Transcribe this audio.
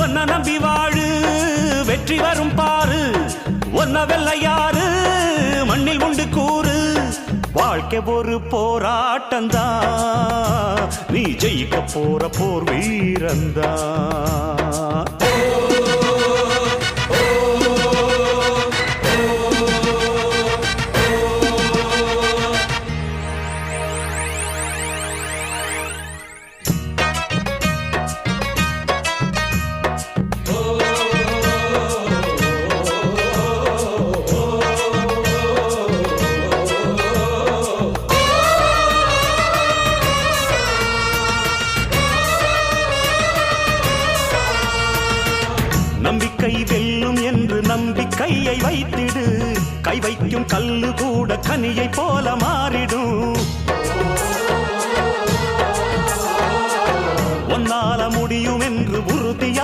ஒன்ன நம்பி வாழு வெற்றி வரும் பாரு ஒன்ன வெள்ளையாறு மண்ணில் உண்டு கூறு வாழ்க்கை ஒரு போராட்டந்தா நீ ஜெயிக்க போற போர் வீரந்தா நம்பிக்கை வெல்லும் என்று நம்பிக்கையை வைத்திடு கை வைக்கும் கல்லு கூட கனியை போல மாறிடும் ஒன்னால முடியும் என்று உறுதியா